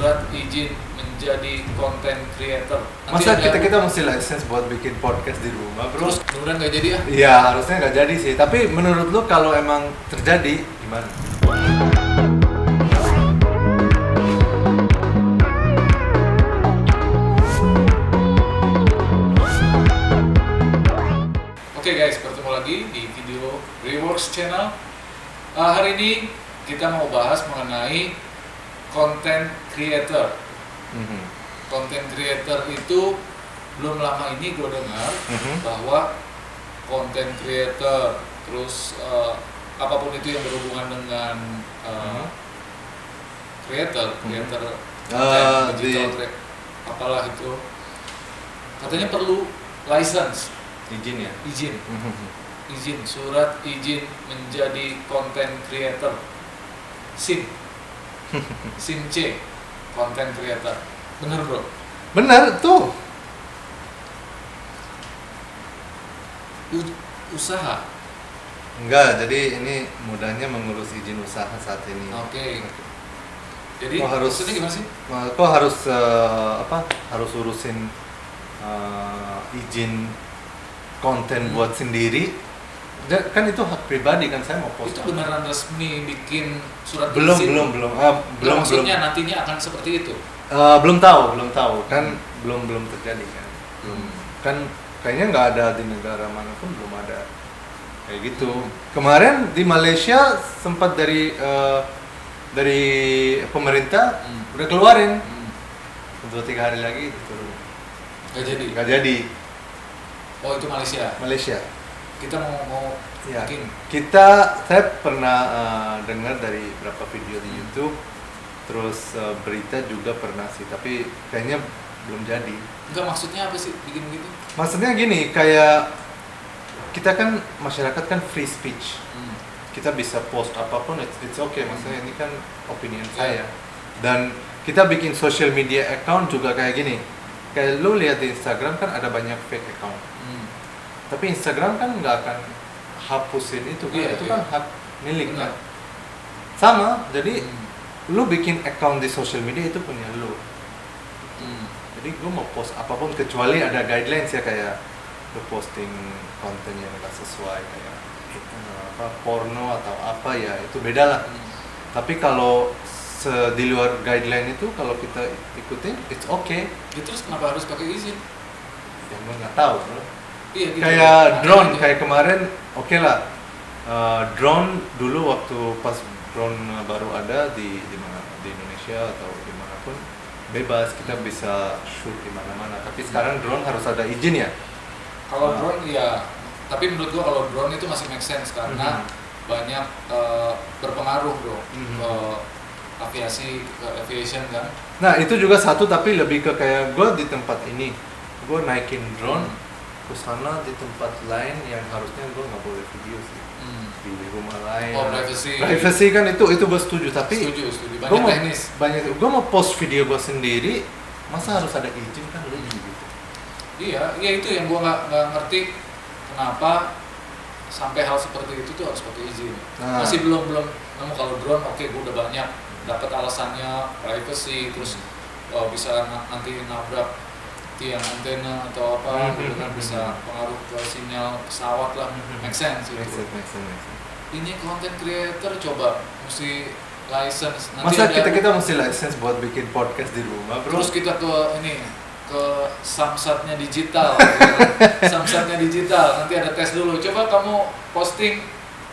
surat izin menjadi content creator. Masa kita mesti license buat bikin podcast di rumah, bro? Terus beneran nggak jadi ya? Iya, harusnya nggak jadi sih. Tapi menurut lu kalau emang terjadi gimana? Oke guys, bertemu lagi di video Reworks Channel. Hari ini kita mau bahas mengenai content creator. Content creator itu belum lama ini gue dengar bahwa content creator, terus apapun itu yang berhubungan dengan creator digital, apalah itu, katanya perlu license. Izin, surat izin menjadi content creator, SIM C, content creator. Bener bro? Bener tuh. Usaha? Enggak, jadi ini mudahnya mengurus izin usaha saat ini. Oke. Jadi maksudnya gimana sih? Kok harus harus urusin izin konten buat sendiri? Kan itu hak pribadi kan, saya mau post. Itu beneran resmi bikin surat izin? Belum. Maksudnya nantinya akan seperti itu? Belum tahu kan, belum terjadi kan. Kan kayaknya nggak ada di negara manapun, belum ada kayak gitu. Kemarin di Malaysia sempat dari pemerintah udah keluarin 2-3 hari lagi itu turun. Nggak jadi. Oh, itu Malaysia. Kita mau ya, bikin. Saya pernah dengar dari beberapa video di YouTube, terus berita juga pernah sih, tapi kayaknya belum jadi. Enggak, maksudnya apa sih bikin gitu? Maksudnya gini, kayak kita kan masyarakat kan free speech. Kita bisa post apapun, it's okay. Maksudnya ini kan opinion saya. Dan kita bikin social media account juga kayak gini. Kayak lu lihat di Instagram kan ada banyak fake account. Tapi Instagram kan nggak akan hapusin itu kan, itu kan hak milik kan. Sama, jadi lu bikin account di social media itu punya lu. Jadi gue mau post apapun kecuali ada guidelines ya, kayak lu posting konten yang nggak sesuai kayak porno atau apa ya, itu beda lah. Tapi kalau di luar guideline itu kalau kita ikutin, it's okay. Terus kenapa harus pakai izin? Ya gue nggak tahu bro. Iya, gitu. Kayak drone, kayak kemarin oke lah. Drone dulu waktu pas drone baru ada di Indonesia atau dimanapun bebas, kita bisa shoot di mana-mana. Tapi sekarang drone harus ada izin ya. Kalau drone ya, tapi menurut gua kalau drone itu masih make sense karena banyak berpengaruh bro ke aviation kan. Nah itu juga satu, tapi lebih ke kayak gua di tempat ini, gua naikin drone ke sana di tempat lain yang harusnya gue nggak boleh video sih, di rumah lain. Oh, privacy kan itu gue setuju, tapi setuju. Banyak gue mau post video gue sendiri, masa harus ada izin kan lu gitu. Iya itu yang gue nggak ngerti kenapa sampai hal seperti itu tuh harus pakai izin. Masih belum nemu. Kalau drone oke, gue udah banyak dapat alasannya, privacy, terus bisa nanti nabrak tiang antena atau apa, kan bisa pengaruh ke sinyal pesawat lah, make sense gitu. Make sense. Ini content creator coba mesti license. Nanti masa kita mesti license buat bikin podcast di rumah, bro? Terus kita ke samsatnya digital, samsatnya digital. Nanti ada tes dulu. Coba kamu posting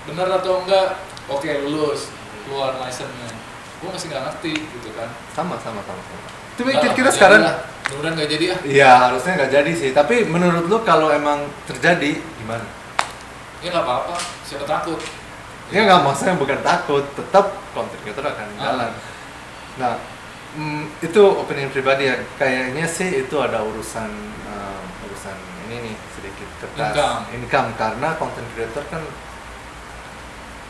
bener atau enggak? Oke, lulus, keluar license-nya. Gue masih nggak ngerti gitu kan. Sama. Tapi kita sekarang mudah-mudahan nggak jadi ya? Iya, harusnya nggak jadi sih. Tapi menurut lu kalau emang terjadi gimana? Ya nggak apa-apa, siapa takut? Ya nggak, maksudnya bukan takut, tetap content creator akan jalan. Nah, itu opinion pribadi ya. Kayaknya sih itu ada urusan ini nih sedikit kertas income karena content creator kan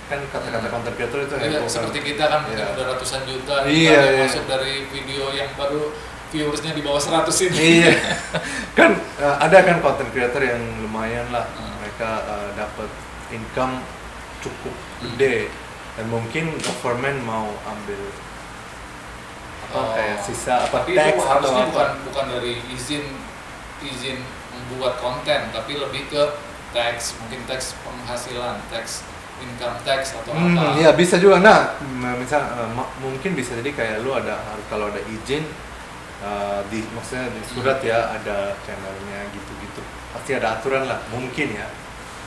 kata-kata content creator itu seperti kita kan udah ratusan juta masuk dari video yang baru viewersnya di bawah 100 ini. Iya. Kan ada kan content creator yang lumayan lah, mereka dapat income cukup gede dan mungkin government mau ambil kayak sisa apa tapi teks itu atau harusnya apa. bukan dari izin membuat konten, tapi lebih ke teks, mungkin teks penghasilan, teks income tax atau apa. Ya bisa juga. Nah, misal mungkin bisa jadi kayak lu kalau ada izin maksudnya di surat ya ada channelnya gitu-gitu. Pasti ada aturan lah, mungkin ya.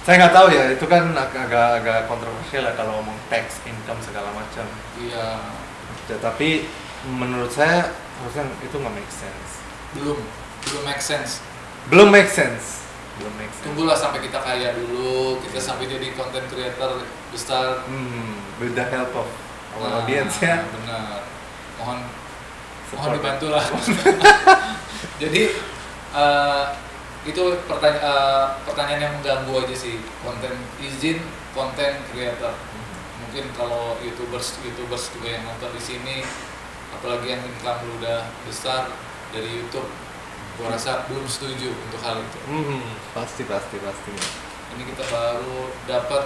Saya nggak tahu ya, itu kan agak kontroversial lah kalau ngomong tax, income segala macam. Iya. Ya, tapi menurut saya harusnya itu nggak make sense. Belum make sense. Belum make sense. Tunggulah sampai kita kaya dulu, kita sampai jadi content creator besar. With the help of our audience ya. Benar. Mohon Support. dibantu lah. Jadi itu pertanyaan yang mengganggu aja sih, izin konten creator. Mungkin kalau youtubers juga yang nonton di sini, apalagi yang income lu udah besar dari YouTube, gua rasa belum setuju untuk hal itu. Pasti. Ini kita baru dapat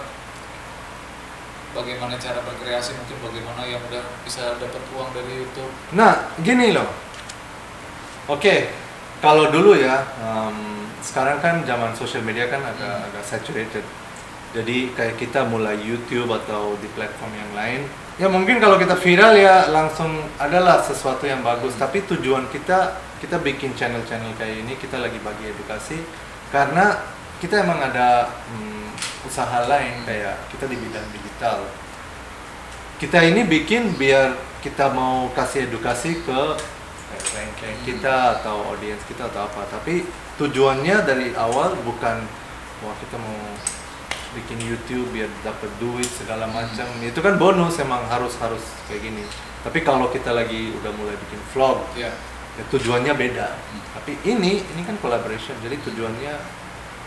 bagaimana cara berkreasi, mungkin bagaimana yang udah bisa dapat uang dari YouTube. Nah, gini loh. Oke, kalau dulu ya, sekarang kan zaman social media kan agak saturated. Jadi kayak kita mulai YouTube atau di platform yang lain, ya mungkin kalau kita viral ya langsung adalah sesuatu yang bagus. Tapi tujuan kita bikin channel-channel kayak ini, kita lagi bagi edukasi karena kita emang ada usaha lain, kayak kita di bidang digital. Kita ini bikin biar kita mau kasih edukasi ke klien-klien kita atau audiens kita atau apa. Tapi tujuannya dari awal bukan wah kita mau bikin YouTube biar dapat duit segala macam. Itu kan bonus, emang harus kayak gini. Tapi kalau kita lagi udah mulai bikin vlog, ya tujuannya beda. Tapi ini kan collaboration, jadi tujuannya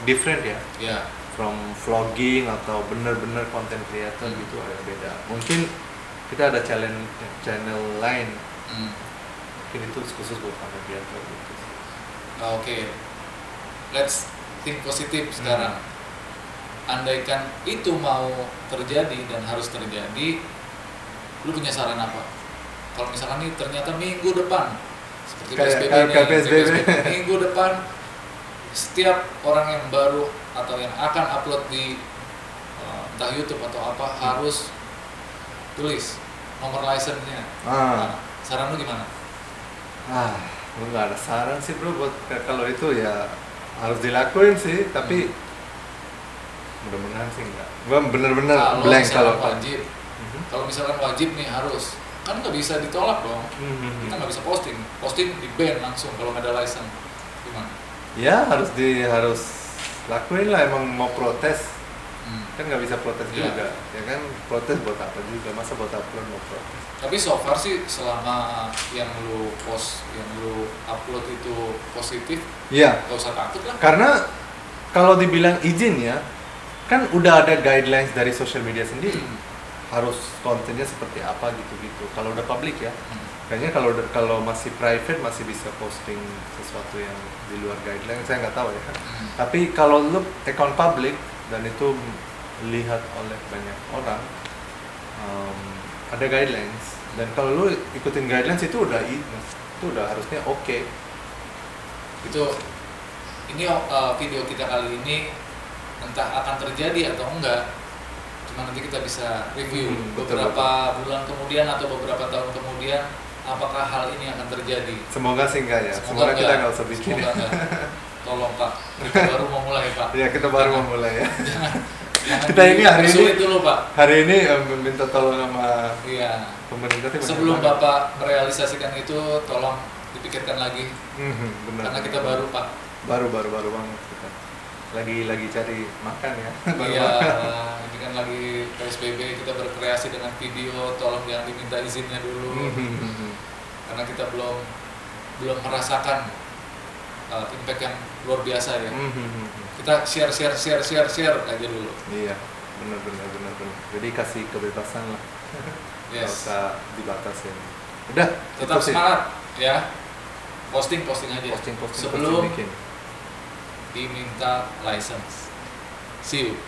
different ya. From vlogging atau bener-bener content creator gitu ada beda. Mungkin kita ada channel lain. Mungkin itu khusus buat content creator gitu. Oke. Let's think positif sekarang. Andaikan itu mau terjadi dan harus terjadi, lu punya saran apa? Kalau misalkan ini ternyata minggu depan seperti PSBB, minggu depan setiap orang yang baru atau yang akan upload di entah YouTube atau apa harus tulis nomor license-nya. Nah, saran lu gimana? Lu nggak ada saran sih bro buat kalau itu ya harus dilakuin sih, tapi mudah-mudahan sih enggak. Gua bener-bener blank kalau wajib. Kalau misalkan wajib nih harus, kan nggak bisa ditolak dong. Kita nggak bisa posting di ban langsung kalau nggak ada license. Gimana? Ya harus lakuin lah, emang mau protes. Kan nggak bisa protes juga. Ya kan protes buat apa juga, masa buat upload mau protes. Tapi so far sih selama yang lu upload itu positif, nggak usah takut lah. Karena kalau dibilang izin ya, kan udah ada guidelines dari social media sendiri. Harus kontennya seperti apa gitu-gitu. Kalau udah public ya, kayaknya kalau masih private masih bisa posting sesuatu yang di luar guideline, saya nggak tahu ya. Tapi kalau lu account public dan itu lihat oleh banyak orang, ada guidelines. Dan kalau lu ikutin guidelines itu udah harusnya oke. Ini video kita kali ini entah akan terjadi atau enggak, cuma nanti kita bisa review beberapa bulan kemudian atau beberapa tahun kemudian apakah hal ini akan terjadi. Semoga sih enggak ya. Semoga kita nggak usah bikin. Semoga enggak. Tolong Pak, kita baru mau mulai Pak. Ya kita baru mau mulai ya. Jangan kita ini dulu Pak. Hari ini minta tolong sama pemerintah. Sebelum Bapak merealisasikan itu, tolong dipikirkan lagi. Benar. Karena kita baru Pak. Baru banget kita. Lagi cari makan ya. Iya, ini kan lagi PSBB, kita berkreasi dengan video, tolong jangan diminta izinnya dulu. Karena kita belum merasakan impact yang luar biasa ya. Kita share aja dulu. Iya, benar. Jadi kasih kebebasan lah. Nggak usah dibatasin. Udah, tetap semangat ya. Posting aja. Posting sebelum bikin. diminta license. See you.